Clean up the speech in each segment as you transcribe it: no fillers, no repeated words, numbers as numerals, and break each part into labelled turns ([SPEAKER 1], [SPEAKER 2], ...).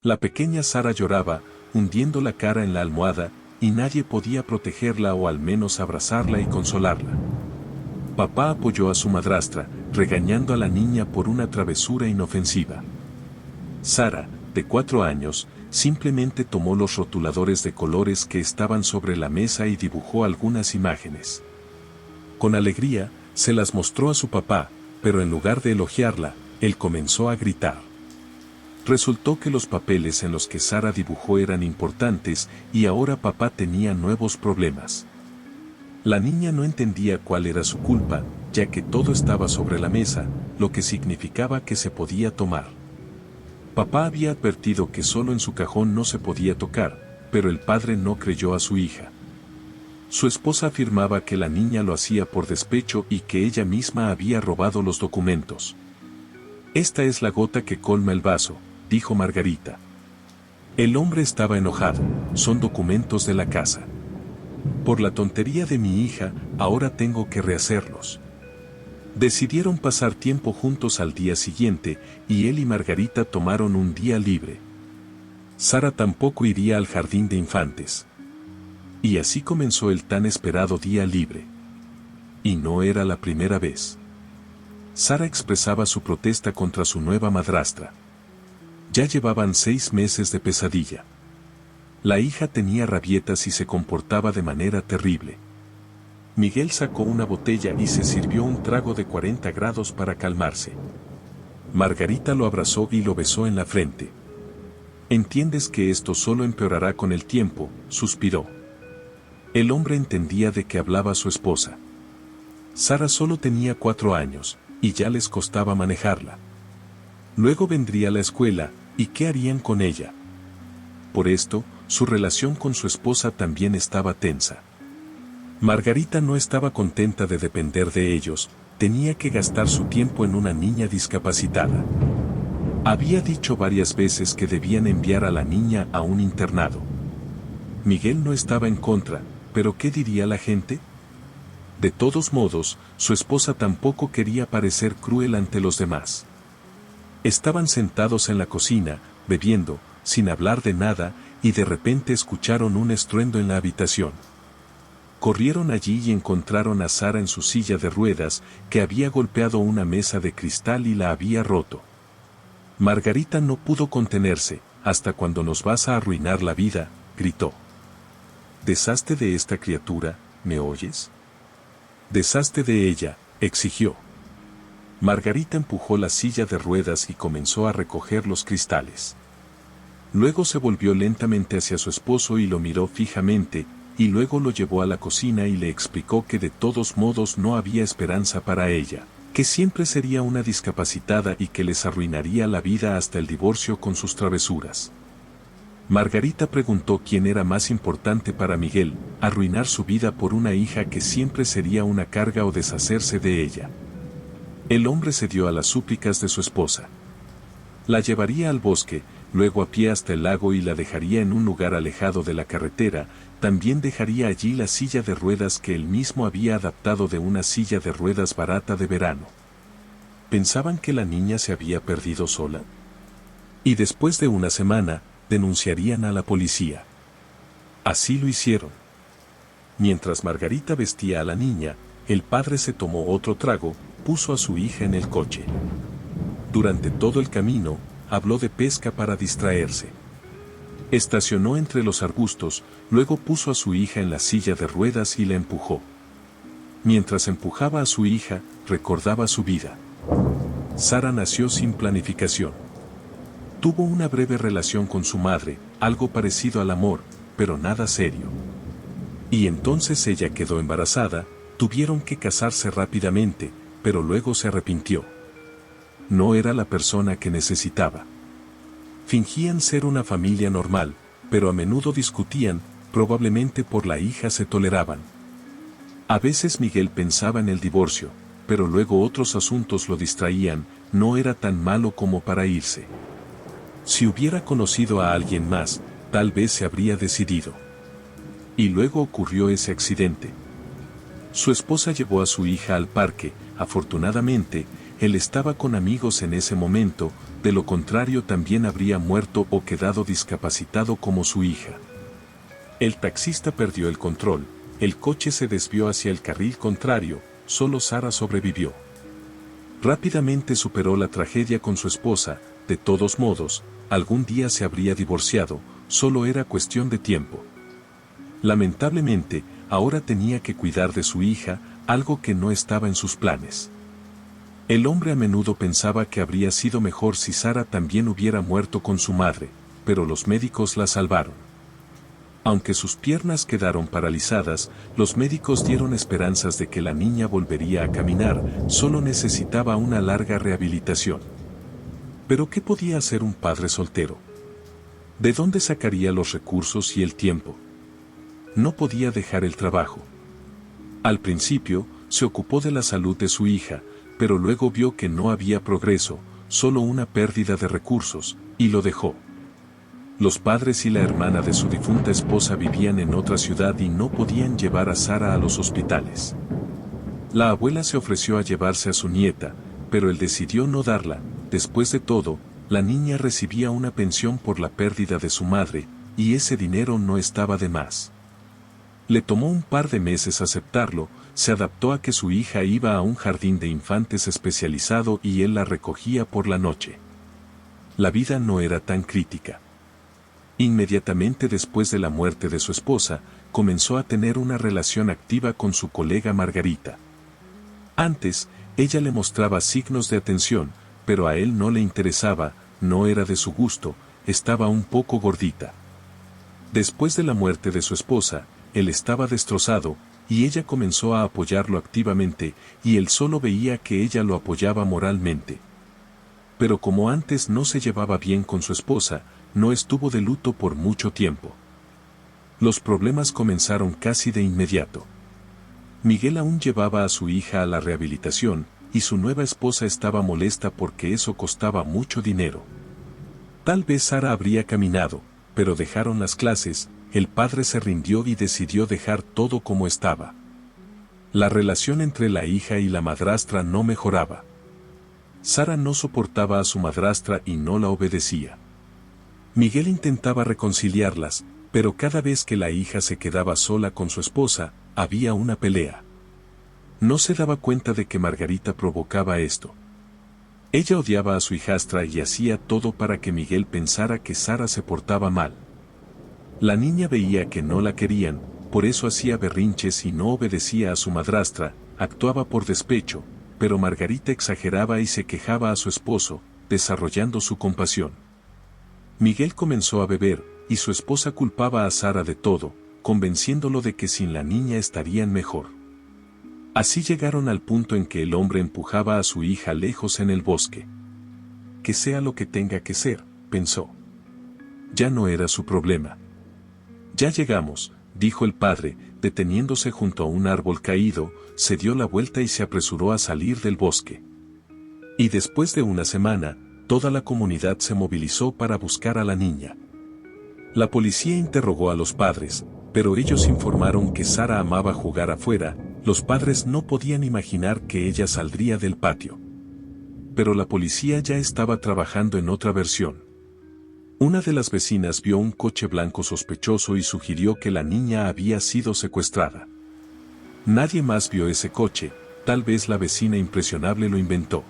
[SPEAKER 1] La pequeña Sara lloraba, hundiendo la cara en la almohada, y nadie podía protegerla o al menos abrazarla y consolarla. Papá apoyó a su madrastra, regañando a la niña por una travesura inofensiva. Sara, de 4 años, simplemente tomó los rotuladores de colores que estaban sobre la mesa y dibujó algunas imágenes. Con alegría, se las mostró a su papá, pero en lugar de elogiarla, él comenzó a gritar. Resultó que los papeles en los que Sara dibujó eran importantes y ahora papá tenía nuevos problemas. La niña no entendía cuál era su culpa, ya que todo estaba sobre la mesa, lo que significaba que se podía tomar. Papá había advertido que solo en su cajón no se podía tocar, pero el padre no creyó a su hija. Su esposa afirmaba que la niña lo hacía por despecho y que ella misma había robado los documentos. Esta es la gota que colma el vaso, dijo Margarita. El hombre estaba enojado, son documentos de la casa. Por la tontería de mi hija, ahora tengo que rehacerlos. Decidieron pasar tiempo juntos al día siguiente, y él y Margarita tomaron un día libre. Sara tampoco iría al jardín de infantes. Y así comenzó el tan esperado día libre. Y no era la primera vez. Sara expresaba su protesta contra su nueva madrastra. Ya llevaban 6 meses de pesadilla. La hija tenía rabietas y se comportaba de manera terrible. Miguel sacó una botella y se sirvió un trago de 40 grados para calmarse. Margarita lo abrazó y lo besó en la frente. «Entiendes que esto solo empeorará con el tiempo», suspiró. El hombre entendía de qué hablaba su esposa. Sara solo tenía 4 años, y ya les costaba manejarla. Luego vendría la escuela, ¿y qué harían con ella? Por esto, su relación con su esposa también estaba tensa. Margarita no estaba contenta de depender de ellos, tenía que gastar su tiempo en una niña discapacitada. Había dicho varias veces que debían enviar a la niña a un internado. Miguel no estaba en contra, pero ¿qué diría la gente? De todos modos, su esposa tampoco quería parecer cruel ante los demás. Estaban sentados en la cocina, bebiendo, sin hablar de nada, y de repente escucharon un estruendo en la habitación. Corrieron allí y encontraron a Sara en su silla de ruedas, que había golpeado una mesa de cristal y la había roto. Margarita no pudo contenerse. «¿Hasta cuándo nos vas a arruinar la vida?», gritó. «Deshazte de esta criatura, ¿me oyes?». «Deshazte de ella», exigió. Margarita empujó la silla de ruedas y comenzó a recoger los cristales. Luego se volvió lentamente hacia su esposo y lo miró fijamente, y luego lo llevó a la cocina y le explicó que de todos modos no había esperanza para ella, que siempre sería una discapacitada y que les arruinaría la vida hasta el divorcio con sus travesuras. Margarita preguntó quién era más importante para Miguel, arruinar su vida por una hija que siempre sería una carga o deshacerse de ella. El hombre cedió a las súplicas de su esposa. La llevaría al bosque, luego a pie hasta el lago y la dejaría en un lugar alejado de la carretera, también dejaría allí la silla de ruedas que él mismo había adaptado de una silla de ruedas barata de verano. ¿Pensaban que la niña se había perdido sola? Y después de una semana, denunciarían a la policía. Así lo hicieron. Mientras Margarita vestía a la niña, el padre se tomó otro trago, puso a su hija en el coche. Durante todo el camino, habló de pesca para distraerse. Estacionó entre los arbustos, luego puso a su hija en la silla de ruedas y la empujó. Mientras empujaba a su hija, recordaba su vida. Sara nació sin planificación. Tuvo una breve relación con su madre, algo parecido al amor, pero nada serio. Y entonces ella quedó embarazada, tuvieron que casarse rápidamente, pero luego se arrepintió. No era la persona que necesitaba. Fingían ser una familia normal, pero a menudo discutían, probablemente por la hija se toleraban. A veces Miguel pensaba en el divorcio, pero luego otros asuntos lo distraían, no era tan malo como para irse. Si hubiera conocido a alguien más, tal vez se habría decidido. Y luego ocurrió ese accidente. Su esposa llevó a su hija al parque, afortunadamente, él estaba con amigos en ese momento, de lo contrario también habría muerto o quedado discapacitado como su hija. El taxista perdió el control, el coche se desvió hacia el carril contrario, solo Sara sobrevivió. Rápidamente superó la tragedia con su esposa, de todos modos, algún día se habría divorciado, solo era cuestión de tiempo. Lamentablemente, ahora tenía que cuidar de su hija, algo que no estaba en sus planes. El hombre a menudo pensaba que habría sido mejor si Sara también hubiera muerto con su madre, pero los médicos la salvaron. Aunque sus piernas quedaron paralizadas, los médicos dieron esperanzas de que la niña volvería a caminar, solo necesitaba una larga rehabilitación. Pero ¿qué podía hacer un padre soltero? ¿De dónde sacaría los recursos y el tiempo? No podía dejar el trabajo. Al principio, se ocupó de la salud de su hija, pero luego vio que no había progreso, solo una pérdida de recursos, y lo dejó. Los padres y la hermana de su difunta esposa vivían en otra ciudad y no podían llevar a Sara a los hospitales. La abuela se ofreció a llevarse a su nieta, pero él decidió no darla. Después de todo, la niña recibía una pensión por la pérdida de su madre, y ese dinero no estaba de más. Le tomó un par de meses aceptarlo, se adaptó a que su hija iba a un jardín de infantes especializado y él la recogía por la noche. La vida no era tan crítica. Inmediatamente después de la muerte de su esposa, comenzó a tener una relación activa con su colega Margarita. Antes, ella le mostraba signos de atención, pero a él no le interesaba, no era de su gusto, estaba un poco gordita. Después de la muerte de su esposa, él estaba destrozado, y ella comenzó a apoyarlo activamente, y él solo veía que ella lo apoyaba moralmente. Pero como antes no se llevaba bien con su esposa, no estuvo de luto por mucho tiempo. Los problemas comenzaron casi de inmediato. Miguel aún llevaba a su hija a la rehabilitación, y su nueva esposa estaba molesta porque eso costaba mucho dinero. Tal vez Sara habría caminado, pero dejaron las clases, el padre se rindió y decidió dejar todo como estaba. La relación entre la hija y la madrastra no mejoraba. Sara no soportaba a su madrastra y no la obedecía. Miguel intentaba reconciliarlas, pero cada vez que la hija se quedaba sola con su esposa, había una pelea. No se daba cuenta de que Margarita provocaba esto. Ella odiaba a su hijastra y hacía todo para que Miguel pensara que Sara se portaba mal. La niña veía que no la querían, por eso hacía berrinches y no obedecía a su madrastra, actuaba por despecho, pero Margarita exageraba y se quejaba a su esposo, desarrollando su compasión. Miguel comenzó a beber, y su esposa culpaba a Sara de todo, convenciéndolo de que sin la niña estarían mejor. Así llegaron al punto en que el hombre empujaba a su hija lejos en el bosque. Que sea lo que tenga que ser, pensó. Ya no era su problema. Ya llegamos, dijo el padre, deteniéndose junto a un árbol caído, se dio la vuelta y se apresuró a salir del bosque. Y después de una semana, toda la comunidad se movilizó para buscar a la niña. La policía interrogó a los padres, pero ellos informaron que Sara amaba jugar afuera, los padres no podían imaginar que ella saldría del patio. Pero la policía ya estaba trabajando en otra versión. Una de las vecinas vio un coche blanco sospechoso y sugirió que la niña había sido secuestrada. Nadie más vio ese coche, tal vez la vecina impresionable lo inventó.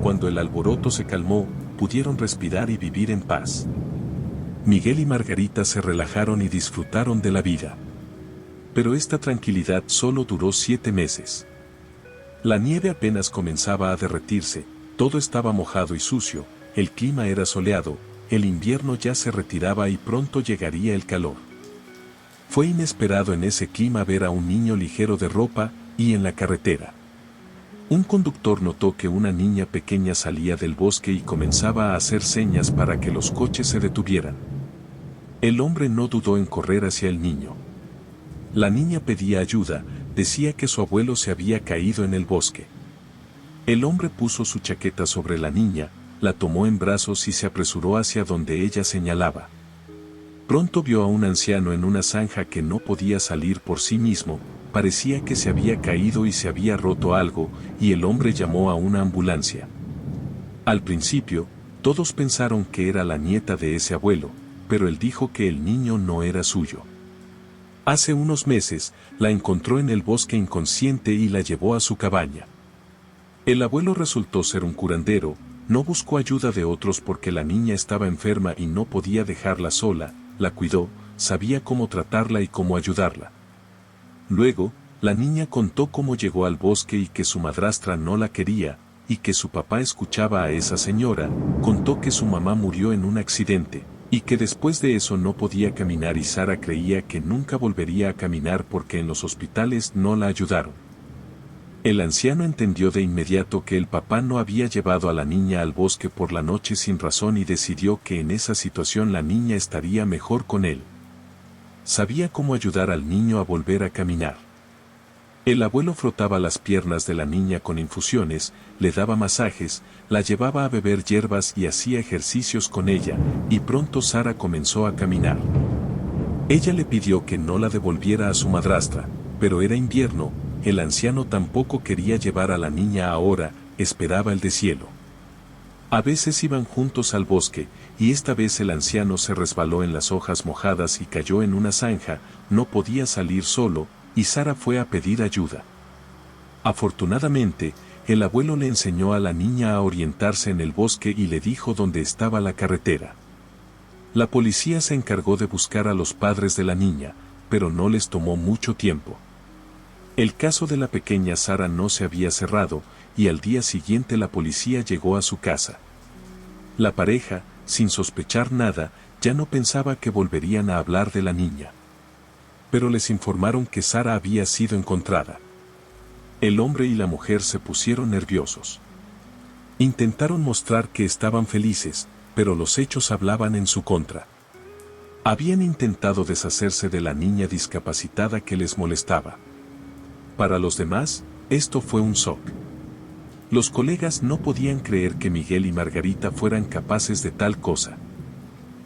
[SPEAKER 1] Cuando el alboroto se calmó, pudieron respirar y vivir en paz. Miguel y Margarita se relajaron y disfrutaron de la vida. Pero esta tranquilidad solo duró 7 meses. La nieve apenas comenzaba a derretirse, todo estaba mojado y sucio, el clima era soleado, el invierno ya se retiraba y pronto llegaría el calor. Fue inesperado en ese clima ver a un niño ligero de ropa y en la carretera. Un conductor notó que una niña pequeña salía del bosque y comenzaba a hacer señas para que los coches se detuvieran. El hombre no dudó en correr hacia el niño. La niña pedía ayuda, decía que su abuelo se había caído en el bosque. El hombre puso su chaqueta sobre la niña, la tomó en brazos y se apresuró hacia donde ella señalaba. Pronto vio a un anciano en una zanja que no podía salir por sí mismo, parecía que se había caído y se había roto algo, y el hombre llamó a una ambulancia. Al principio, todos pensaron que era la nieta de ese abuelo, pero él dijo que el niño no era suyo. Hace unos meses, la encontró en el bosque inconsciente y la llevó a su cabaña. El abuelo resultó ser un curandero, no buscó ayuda de otros porque la niña estaba enferma y no podía dejarla sola, la cuidó, sabía cómo tratarla y cómo ayudarla. Luego, la niña contó cómo llegó al bosque y que su madrastra no la quería, y que su papá escuchaba a esa señora, contó que su mamá murió en un accidente, y que después de eso no podía caminar y Sara creía que nunca volvería a caminar porque en los hospitales no la ayudaron. El anciano entendió de inmediato que el papá no había llevado a la niña al bosque por la noche sin razón y decidió que en esa situación la niña estaría mejor con él. Sabía cómo ayudar al niño a volver a caminar. El abuelo frotaba las piernas de la niña con infusiones, le daba masajes, la llevaba a beber hierbas y hacía ejercicios con ella, y pronto Sara comenzó a caminar. Ella le pidió que no la devolviera a su madrastra, pero era invierno, el anciano tampoco quería llevar a la niña ahora, esperaba el deshielo. A veces iban juntos al bosque, y esta vez el anciano se resbaló en las hojas mojadas y cayó en una zanja, no podía salir solo, y Sara fue a pedir ayuda. Afortunadamente, el abuelo le enseñó a la niña a orientarse en el bosque y le dijo dónde estaba la carretera. La policía se encargó de buscar a los padres de la niña, pero no les tomó mucho tiempo. El caso de la pequeña Sara no se había cerrado, y al día siguiente la policía llegó a su casa. La pareja, sin sospechar nada, ya no pensaba que volverían a hablar de la niña. Pero les informaron que Sara había sido encontrada. El hombre y la mujer se pusieron nerviosos. Intentaron mostrar que estaban felices, pero los hechos hablaban en su contra. Habían intentado deshacerse de la niña discapacitada que les molestaba. Para los demás, esto fue un shock. Los colegas no podían creer que Miguel y Margarita fueran capaces de tal cosa.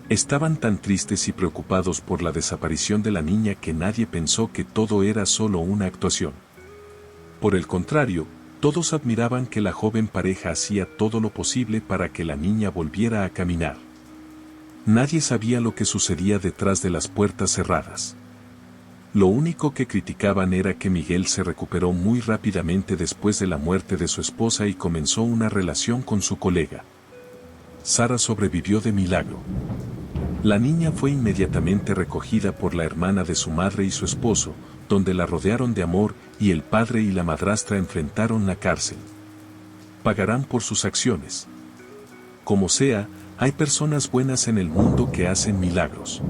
[SPEAKER 1] Estaban tan tristes y preocupados por la desaparición de la niña que nadie pensó que todo era solo una actuación. Por el contrario, todos admiraban que la joven pareja hacía todo lo posible para que la niña volviera a caminar. Nadie sabía lo que sucedía detrás de las puertas cerradas. Lo único que criticaban era que Miguel se recuperó muy rápidamente después de la muerte de su esposa y comenzó una relación con su colega. Sara sobrevivió de milagro. La niña fue inmediatamente recogida por la hermana de su madre y su esposo, donde la rodearon de amor y el padre y la madrastra enfrentaron la cárcel. Pagarán por sus acciones. Como sea, hay personas buenas en el mundo que hacen milagros.